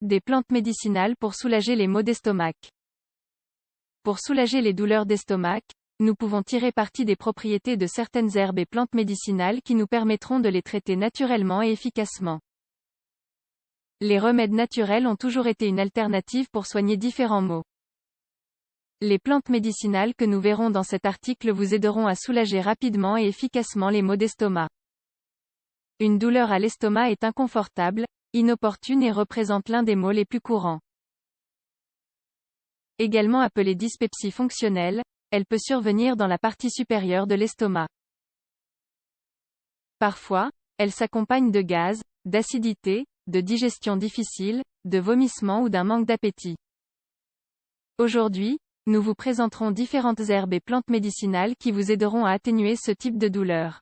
Des plantes médicinales pour soulager les maux d'estomac. Pour soulager les douleurs d'estomac, nous pouvons tirer parti des propriétés de certaines herbes et plantes médicinales qui nous permettront de les traiter naturellement et efficacement. Les remèdes naturels ont toujours été une alternative pour soigner différents maux. Les plantes médicinales que nous verrons dans cet article vous aideront à soulager rapidement et efficacement les maux d'estomac. Une douleur à l'estomac est inconfortable, inopportune et représente l'un des maux les plus courants. Également appelée dyspepsie fonctionnelle, elle peut survenir dans la partie supérieure de l'estomac. Parfois, elle s'accompagne de gaz, d'acidité, de digestion difficile, de vomissements ou d'un manque d'appétit. Aujourd'hui, nous vous présenterons différentes herbes et plantes médicinales qui vous aideront à atténuer ce type de douleur.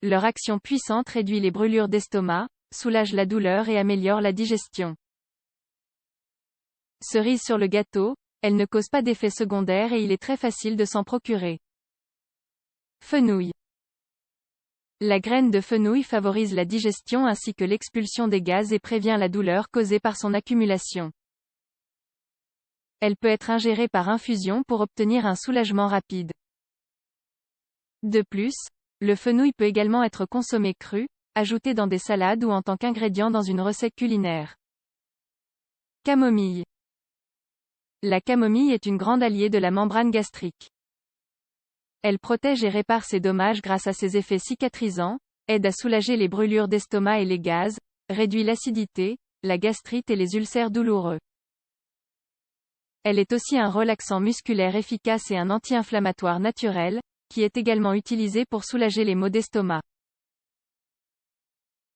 Leur action puissante réduit les brûlures d'estomac, soulage la douleur et améliore la digestion. Cerise sur le gâteau, elle ne cause pas d'effets secondaires et il est très facile de s'en procurer. Fenouil. La graine de fenouil favorise la digestion ainsi que l'expulsion des gaz et prévient la douleur causée par son accumulation. Elle peut être ingérée par infusion pour obtenir un soulagement rapide. De plus, le fenouil peut également être consommé cru, ajouté dans des salades ou en tant qu'ingrédient dans une recette culinaire. Camomille. La camomille est une grande alliée de la membrane gastrique. Elle protège et répare ses dommages grâce à ses effets cicatrisants, aide à soulager les brûlures d'estomac et les gaz, réduit l'acidité, la gastrite et les ulcères douloureux. Elle est aussi un relaxant musculaire efficace et un anti-inflammatoire naturel, qui est également utilisé pour soulager les maux d'estomac.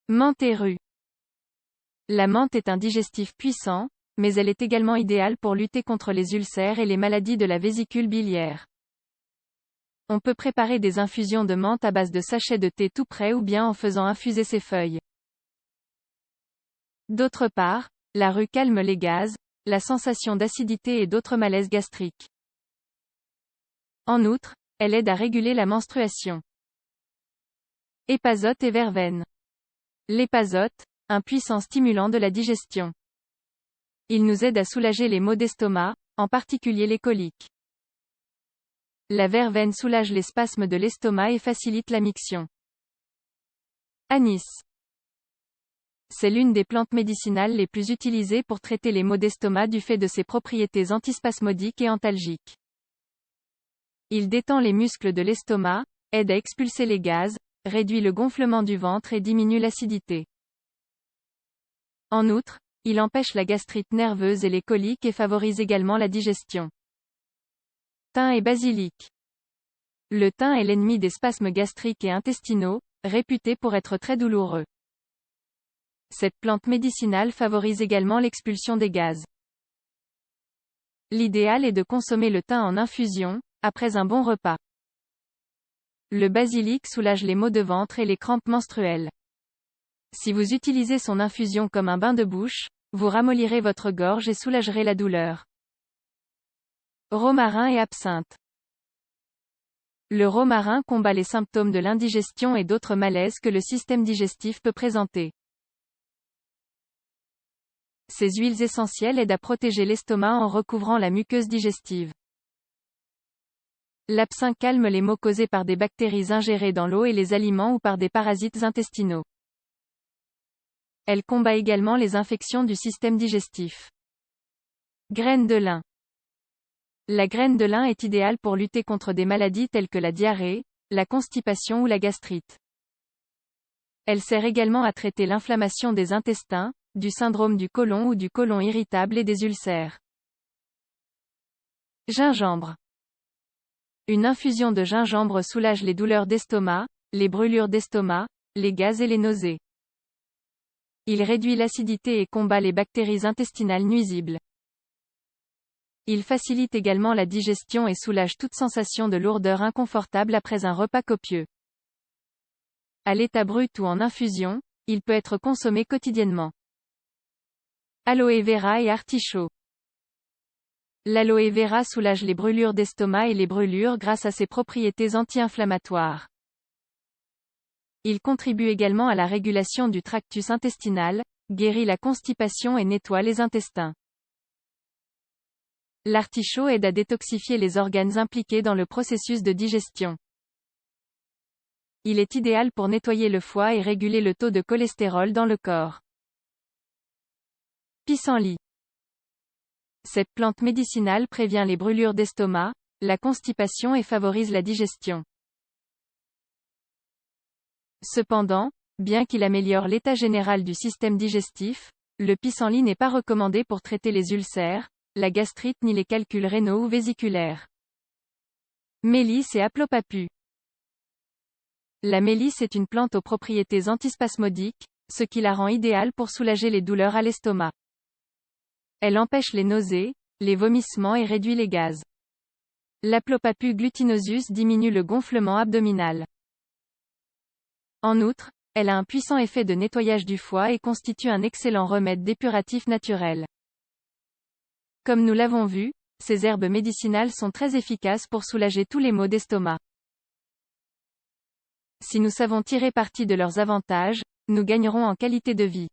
Menthe et rue. La menthe est un digestif puissant, mais elle est également idéale pour lutter contre les ulcères et les maladies de la vésicule biliaire. On peut préparer des infusions de menthe à base de sachets de thé tout prêts ou bien en faisant infuser ses feuilles. D'autre part, la rue calme les gaz, la sensation d'acidité et d'autres malaises gastriques. En outre, elle aide à réguler la menstruation. Épazote et verveine. L'épazote, un puissant stimulant de la digestion. Il nous aide à soulager les maux d'estomac, en particulier les coliques. La verveine soulage les spasmes de l'estomac et facilite la miction. Anis. C'est l'une des plantes médicinales les plus utilisées pour traiter les maux d'estomac du fait de ses propriétés antispasmodiques et antalgiques. Il détend les muscles de l'estomac, aide à expulser les gaz, réduit le gonflement du ventre et diminue l'acidité. En outre, il empêche la gastrite nerveuse et les coliques et favorise également la digestion. Thym et basilic. Le thym est l'ennemi des spasmes gastriques et intestinaux, réputé pour être très douloureux. Cette plante médicinale favorise également l'expulsion des gaz. L'idéal est de consommer le thym en infusion, après un bon repas. Le basilic soulage les maux de ventre et les crampes menstruelles. Si vous utilisez son infusion comme un bain de bouche, vous ramollirez votre gorge et soulagerez la douleur. Romarin et absinthe. Le romarin combat les symptômes de l'indigestion et d'autres malaises que le système digestif peut présenter. Ces huiles essentielles aident à protéger l'estomac en recouvrant la muqueuse digestive. L'absinthe calme les maux causés par des bactéries ingérées dans l'eau et les aliments ou par des parasites intestinaux. Elle combat également les infections du système digestif. Graine de lin. La graine de lin est idéale pour lutter contre des maladies telles que la diarrhée, la constipation ou la gastrite. Elle sert également à traiter l'inflammation des intestins, du syndrome du côlon ou du côlon irritable et des ulcères. Gingembre. Une infusion de gingembre soulage les douleurs d'estomac, les brûlures d'estomac, les gaz et les nausées. Il réduit l'acidité et combat les bactéries intestinales nuisibles. Il facilite également la digestion et soulage toute sensation de lourdeur inconfortable après un repas copieux. À l'état brut ou en infusion, il peut être consommé quotidiennement. Aloe vera et artichaut. L'aloe vera soulage les brûlures d'estomac et les brûlures grâce à ses propriétés anti-inflammatoires. Il contribue également à la régulation du tractus intestinal, guérit la constipation et nettoie les intestins. L'artichaut aide à détoxifier les organes impliqués dans le processus de digestion. Il est idéal pour nettoyer le foie et réguler le taux de cholestérol dans le corps. Pissenlit. Cette plante médicinale prévient les brûlures d'estomac, la constipation et favorise la digestion. Cependant, bien qu'il améliore l'état général du système digestif, le pissenlit n'est pas recommandé pour traiter les ulcères, la gastrite ni les calculs rénaux ou vésiculaires. Mélisse et Haplopapu. La mélisse est une plante aux propriétés antispasmodiques, ce qui la rend idéale pour soulager les douleurs à l'estomac. Elle empêche les nausées, les vomissements et réduit les gaz. L'Haplopapu glutinosus diminue le gonflement abdominal. En outre, elle a un puissant effet de nettoyage du foie et constitue un excellent remède dépuratif naturel. Comme nous l'avons vu, ces herbes médicinales sont très efficaces pour soulager tous les maux d'estomac. Si nous savons tirer parti de leurs avantages, nous gagnerons en qualité de vie.